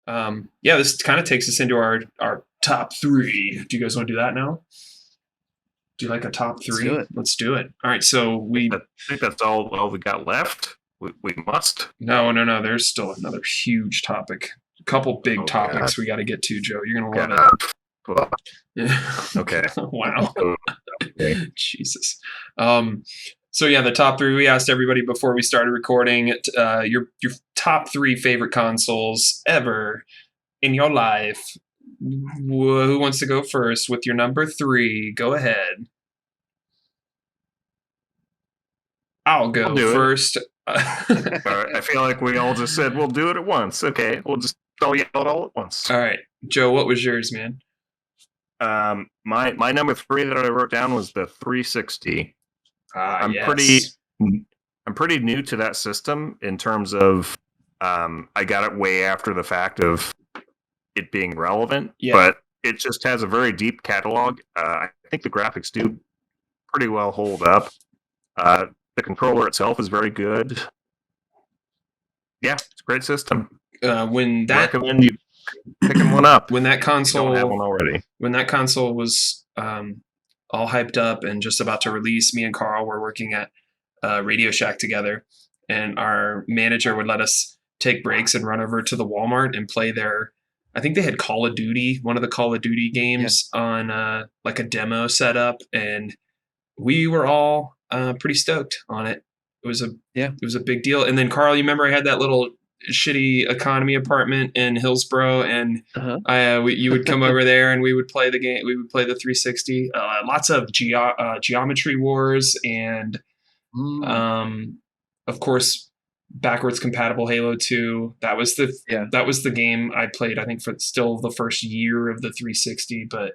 Yeah, this kind of takes us into our top three. Do you guys want to do that now? Do you like a top Let's do three? it. Let's do it. All right, so I think that's all we got left. We must. no. There's still another huge topic. A couple big topics God. we got to get to, Joe. You're gonna love God. it. Okay. Wow. Okay. Jesus. So yeah, the top three. We asked everybody before we started recording. Your top three favorite consoles ever in your life. Who wants to go first with your number three? Go ahead. I'll go do it. first. All right. I feel like we all just said we'll do it at once. Okay, we'll just all yell it all at once. All right, Joe, what was yours, man? My number three that I wrote down was the 360. I'm Yes. pretty new to that system in terms of I got it way after the fact of it being relevant, Yeah. but it just has a very deep catalog. I think the graphics do pretty well hold up. The controller itself is very good. Yeah, it's a great system. When that Recommend you picking one up. when that If you don't have console one already. when that console was all hyped up and just about to release, me and Carl were working at Radio Shack together, and our manager would let us take breaks and run over to the Walmart and play their. I think they had Call of Duty, one of the Call of Duty games on like a demo setup, and we were all pretty stoked on it. It was a big deal. And then Carl, you remember I had that little shitty economy apartment in Hillsboro, and you would come over there and we would play the game. We would play the 360. Lots of Geometry Wars and of course backwards compatible Halo 2. That was the game I played, I think, for still the first year of the 360. But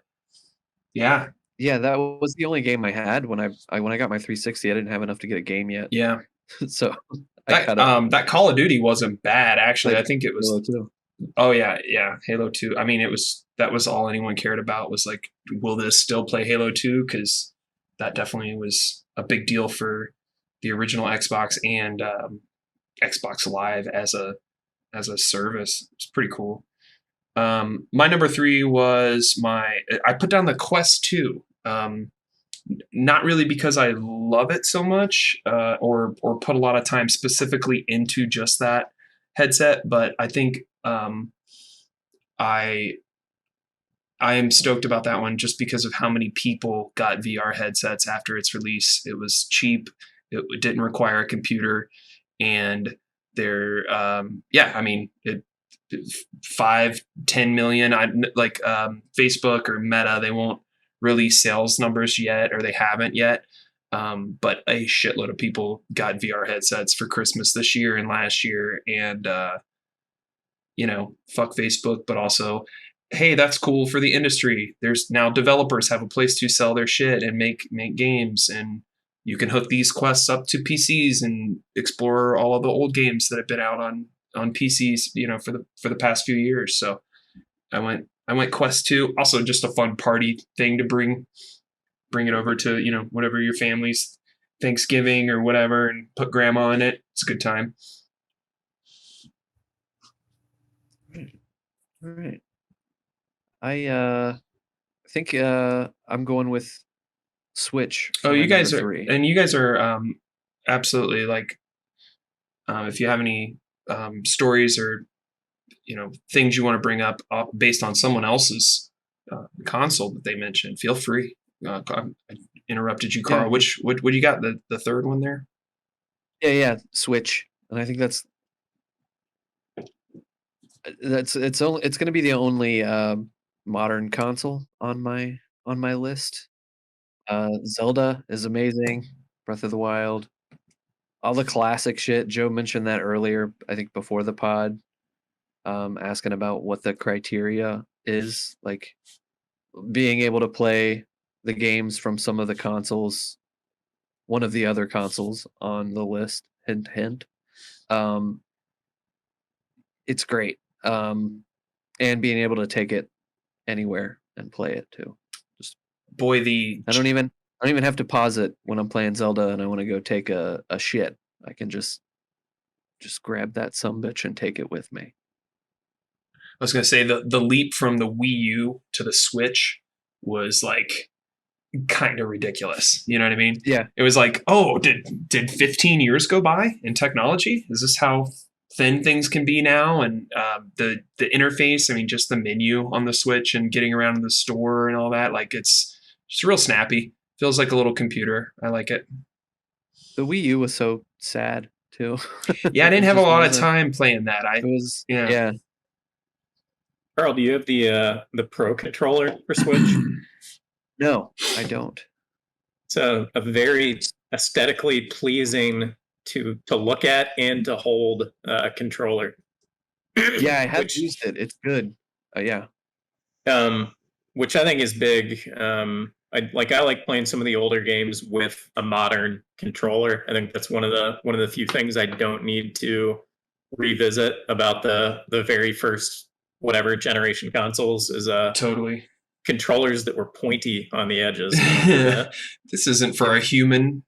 yeah, that was the only game I had when I got my 360. I didn't have enough to get a game yet. Yeah. So that Call of Duty wasn't bad, actually. I think it was Halo 2. Oh yeah, Halo 2. I mean, that was all anyone cared about was like, will this still play Halo 2? Because that definitely was a big deal for the original Xbox and Xbox Live as a service. It's pretty cool. My number three was I put down the Quest 2. Not really because I love it so much, or put a lot of time specifically into just that headset, but I think I am stoked about that one just because of how many people got VR headsets after its release. It was cheap, it didn't require a computer, and they're I mean, 5-10 million. Facebook or Meta, they won't release sales numbers yet, or they haven't yet. But a shitload of people got VR headsets for Christmas this year and last year, and fuck Facebook, but also, hey, that's cool for the industry. There's now developers have a place to sell their shit and make games, and you can hook these quests up to PCs and explore all of the old games that have been out on PCs, for the past few years. So I went Quest 2. Also just a fun party thing to bring it over to, whatever your family's Thanksgiving or whatever, and put grandma in it. It's a good time. All right. I think I'm going with Switch. Oh, you guys are absolutely like, if you have any stories or things you want to bring up based on someone else's console that they mentioned, feel free. I interrupted you, Carl. Yeah. What do you got? The third one there? Yeah, Switch, and I think it's going to be the only modern console on my list. Zelda is amazing. Breath of the Wild, all the classic shit. Joe mentioned that earlier, I think before the pod, asking about what the criteria is, like being able to play the games from some of the consoles, one of the other consoles on the list. Hint, hint. It's great. And being able to take it anywhere and play it too. Just I don't even have to pause it when I'm playing Zelda and I want to go take a shit. I can just grab that sumbitch and take it with me. was gonna say the leap from the Wii U to the Switch was like kind of ridiculous. You know what I mean? Yeah. It was like, oh, did 15 years go by in technology? Is this how thin things can be now? And the interface, I mean, just the menu on the Switch and getting around in the store and all that, like it's just real snappy. Feels like a little computer. I like it. The Wii U was so sad too. Yeah, I didn't It have a just lot of wasn't. time playing that. It was Yeah. yeah. Carl, do you have the Pro controller for Switch? No, I don't. It's a very aesthetically pleasing to look at and to hold controller. Yeah, I have which, used it. It's good. Yeah. which I think is big. I like playing some of the older games with a modern controller. I think that's one of the few things I don't need to revisit about the very first whatever generation consoles is Totally. controllers that were pointy on the edges. Yeah. This isn't for a human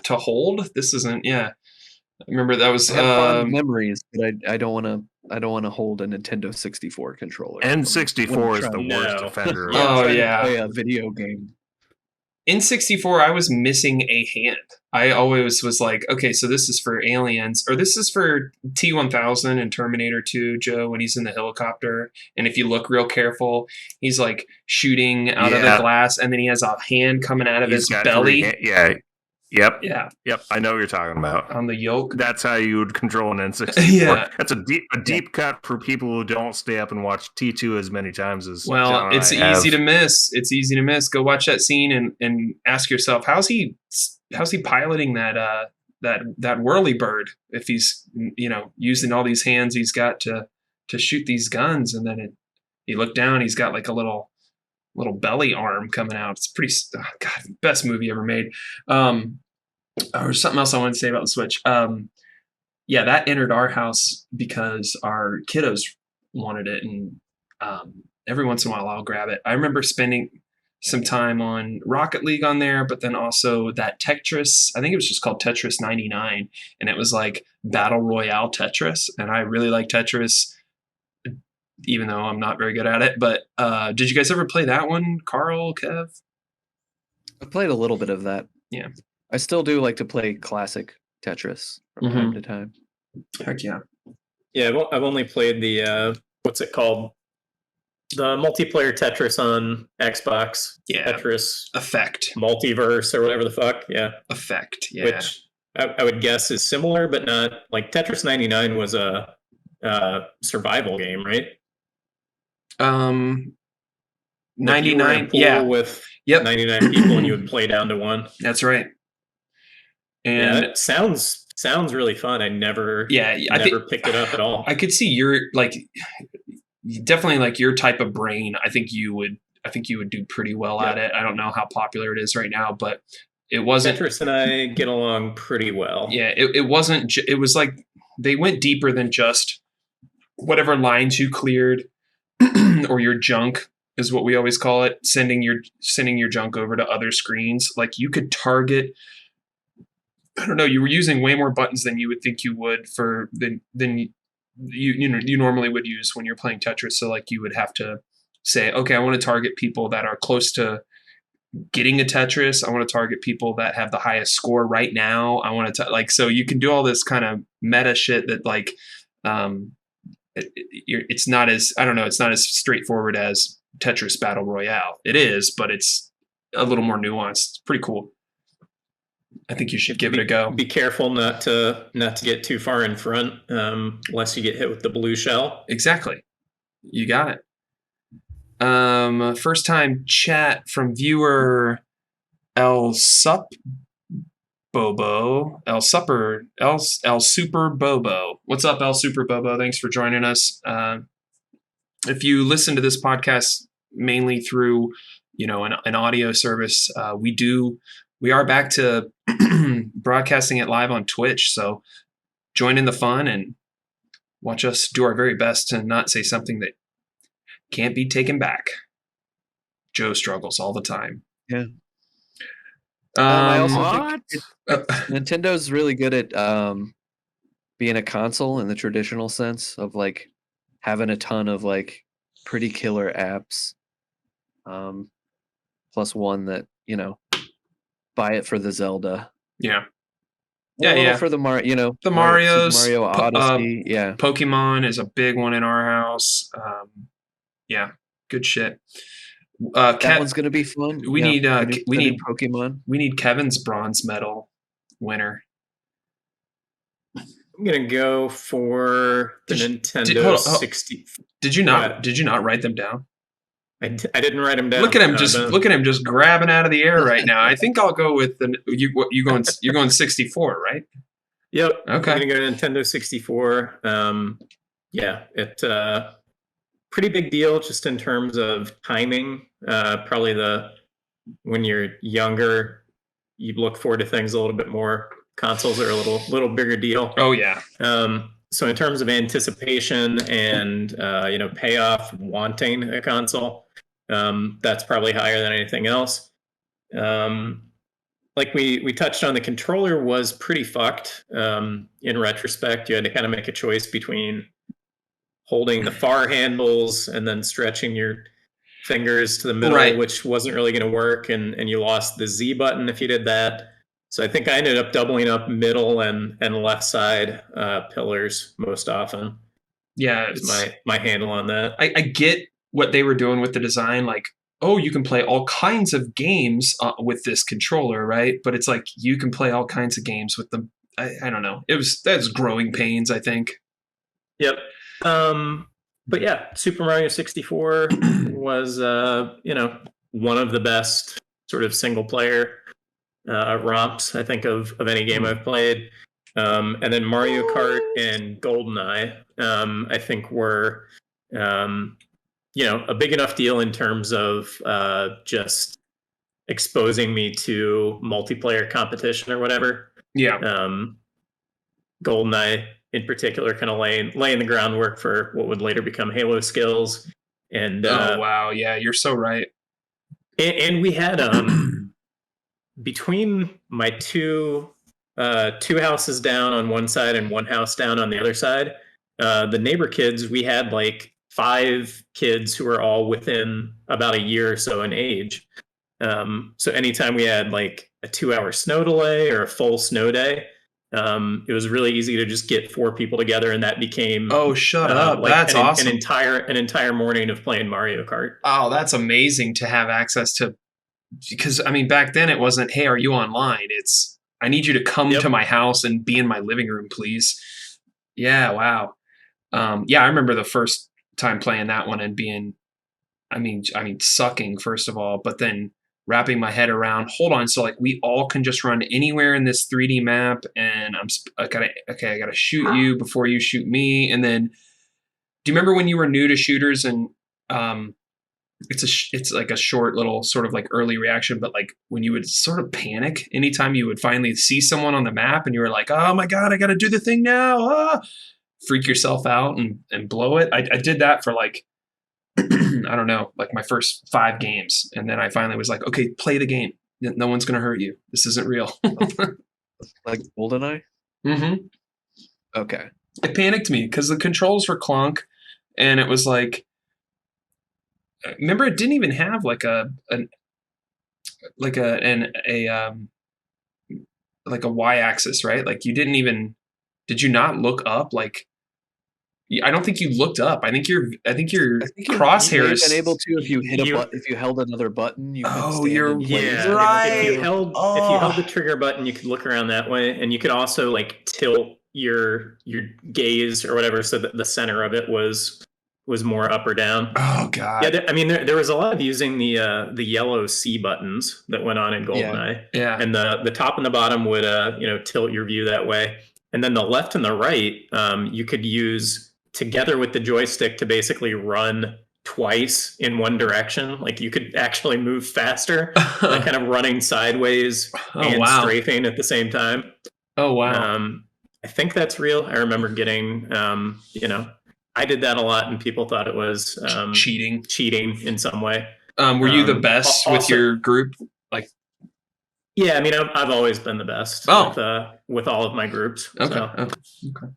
to hold. This isn't. Yeah, I remember that was. I have fond memories, but I don't want to. I don't want to hold a Nintendo 64 controller. N64 is the worst No. offender. Yeah. Oh Trying to yeah. play a video game. In 64, I was missing a hand. I always was like, okay, so this is for aliens, or this is for T-1000 and Terminator 2, Joe, when he's in the helicopter. And if you look real careful, he's like shooting out of the Yeah. glass, and then he has a hand coming out of He's his got belly. Yeah. Yep. Yeah, Yep. I know what you're talking about. on the yoke. That's how you would control an N64. Yeah. That's a deep cut for people who don't stay up and watch T2 as many times as Well, John and it's I have. easy to miss. It's easy to miss. Go watch that scene and ask yourself, how's he piloting that whirly bird if he's using all these hands he's got to shoot these guns, and then you look down, he's got like a little belly arm coming out. It's pretty God, best movie ever made. Or something else I wanted to say about the Switch. Yeah, that entered our house because our kiddos wanted it, and every once in a while I'll grab it. I remember spending some time on Rocket League on there, but then also that Tetris. I think it was just called Tetris 99, and it was like Battle Royale Tetris, and I really like Tetris, even though I'm not very good at it. But did you guys ever play that one, Carl, Kev? I played a little bit of that. Yeah. I still do like to play classic Tetris from time to time. Heck yeah. Yeah, I've only played the what's it called? The multiplayer Tetris on Xbox. Yeah. Tetris Effect. Multiverse or whatever the fuck. Yeah. Effect. Yeah. Which I would guess is similar, but not like Tetris 99 was a survival game, right? 99. Pool Yeah. with Yep. 99 people and you would play down to one. That's right. Yeah, And it sounds really fun. I never I picked it up at all. I could see your definitely like your type of brain. I think you would do pretty well at it. I don't know how popular it is right now, but it wasn't. Tetris and I get along pretty well. Yeah, it wasn't. It was like they went deeper than just whatever lines you cleared or your junk is what we always call it. Sending your junk over to other screens. Like you could target. I don't know. You were using way more buttons than you would think you would than you normally would use when you're playing Tetris. So like you would have to say, okay, I want to target people that are close to getting a Tetris. I want to target people that have the highest score right now. I want to so you can do all this kind of meta shit that like it's not as it's not as straightforward as Tetris Battle Royale. It is, but it's a little more nuanced. It's pretty cool. I think you should give it a go. Be careful not to get too far in front, lest you get hit with the blue shell. Exactly. You got it. First time chat from viewer El Super Bobo. What's up, El Super Bobo? Thanks for joining us. If you listen to this podcast mainly through, an audio service, we are back to broadcasting it live on Twitch. So join in the fun and watch us do our very best to not say something that can't be taken back. Joe struggles all the time. Yeah. I also What? think Nintendo's really good at being a console in the traditional sense of like having a ton of like pretty killer apps, plus one that buy it for the Zelda, Yeah. and a little Yeah. for the Mario, The right? Super Marios, Mario Odyssey, yeah. Pokemon is a big one in our house. Yeah, good shit. That one's gonna be fun. We Yeah, need the new Pokemon. we need Kevin's bronze medal winner. I'm gonna go for the Nintendo hold on, 60. Did you not write them down? I didn't write them down. Look at him just grabbing out of the air right now. I think I'll go with you're going 64, right? Yep. Okay. I'm gonna go to Nintendo 64. Yeah, it pretty big deal just in terms of timing. Probably when you're younger, you look forward to things a little bit more. Consoles are a little bigger deal. Oh yeah. So in terms of anticipation and payoff, wanting a console, that's probably higher than anything else. Like we touched on, the controller was pretty fucked. In retrospect, you had to kind of make a choice between holding the far handles and then stretching your fingers to the middle, Right. which wasn't really going to work, and you lost the Z button if you did that. So I think I ended up doubling up middle and left side pillars most often. Yeah, Is my handle on that. I get what they were doing with the design, like, oh, you can play all kinds of games with this controller, right? But it's like you can play all kinds of games with them. I don't know. That's growing pains, I think. Yep. But yeah, Super Mario 64 was one of the best sort of single player romps I think of any game I've played. And then Mario Kart and GoldenEye, I think were a big enough deal in terms of just exposing me to multiplayer competition or whatever. Yeah. GoldenEye in particular kind of laying the groundwork for what would later become Halo skills. And oh wow, yeah, you're so right. And we had between my two houses down on one side and one house down on the other side, the neighbor kids, we had like 5 kids who were all within about a year or so in age. So anytime we had like a 2-hour snow delay or a full snow day, it was really easy to just get 4 people together, and that became shut up. like that's awesome. An entire morning of playing Mario Kart. Oh, that's amazing to have access to, because I mean back then it wasn't, hey, are you online? It's, I need you to come to my house and be in my living room, please. Yeah, wow. Yeah, I remember the first time playing that one and being, I mean sucking first of all, but then wrapping my head around, hold on, so like we all can just run anywhere in this 3D map, and I gotta shoot you before you shoot me. And then, do you remember when you were new to shooters and it's like a short little sort of like early reaction, but like when you would sort of panic anytime you would finally see someone on the map and you were like, oh my god, I gotta do the thing now, freak yourself out and blow it. I did that for like I don't know, like my first 5 games. And then I finally was like, okay, play the game. No one's going to hurt you. This isn't real. Like GoldenEye? Mm-hmm. Okay. It panicked me because the controls were clunk. And it was like, remember, it didn't even have like a y-axis, right? Like you didn't even, did you not look up? Like, I don't think you looked up. I think your crosshairs. You may have been able to if you hit if you held another button. You could stand you're in place. right. If you held the trigger button, you could look around that way, and you could also like tilt your gaze or whatever so that the center of it was more up or down. Oh god. Yeah, I mean there was a lot of using the yellow C buttons that went on in GoldenEye. Yeah. And the top and the bottom would tilt your view that way, and then the left and the right you could use together with the joystick to basically run twice in one direction. Like you could actually move faster, like kind of running sideways and strafing at the same time. Oh wow. I think that's real. I remember getting I did that a lot and people thought it was cheating in some way. Were you the best with your group? Like, yeah, I mean I've always been the best with all of my groups. Okay. So. Okay.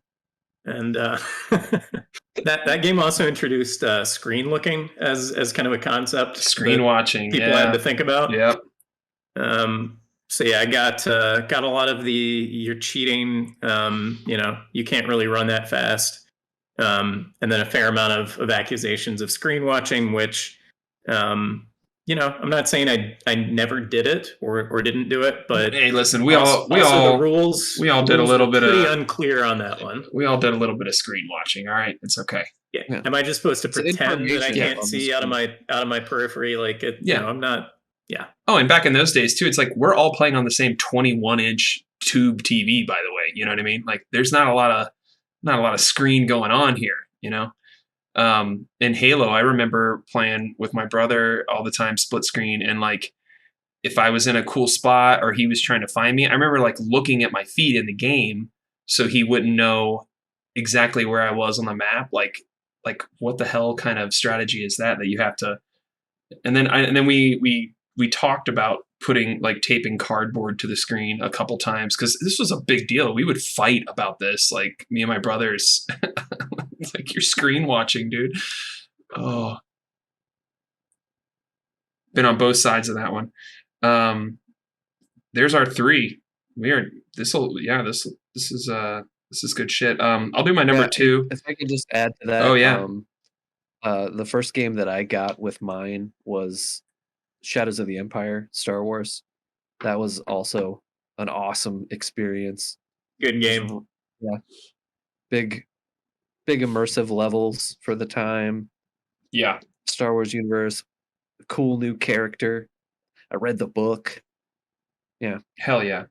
and that game also introduced screen looking as kind of a concept Screen that watching. people had Yeah. to think about. Yep. So yeah, I got a lot of the you're cheating. You can't really run that fast, and then a fair amount of accusations of screen watching, which I'm not saying I never did it or didn't do it, but Hey, listen, also the rules we all did a rules little were bit pretty of unclear on that one. we all did a little bit of screen watching. All right, it's okay. Yeah. Yeah. Am I just supposed to It's pretend that I information can't on the see out of my periphery? Like it, Yeah. I'm not. Yeah. Oh, and back in those days too, it's like we're all playing on the same 21-inch tube TV. By the way, you know what I mean? Like, there's not a lot of screen going on here. In Halo, I remember playing with my brother all the time, split screen, and like if I was in a cool spot or he was trying to find me, I remember like looking at my feet in the game so he wouldn't know exactly where I was on the map. Like what the hell kind of strategy is that you have to? And then we talked about putting like taping cardboard to the screen a couple times because this was a big deal. We would fight about this, like me and my brothers. It's like, you're screen watching, dude. Oh, been on both sides of that one. There's our three. We are this is good shit. I'll do my number Yeah, two. if I could just add to that, Oh yeah. the first game that I got with mine was Shadows of the Empire, Star Wars. That was also an awesome experience. Good Just game. yeah, big immersive levels for the time. Yeah. Star Wars universe, cool new character. I read the book. Yeah. Hell yeah.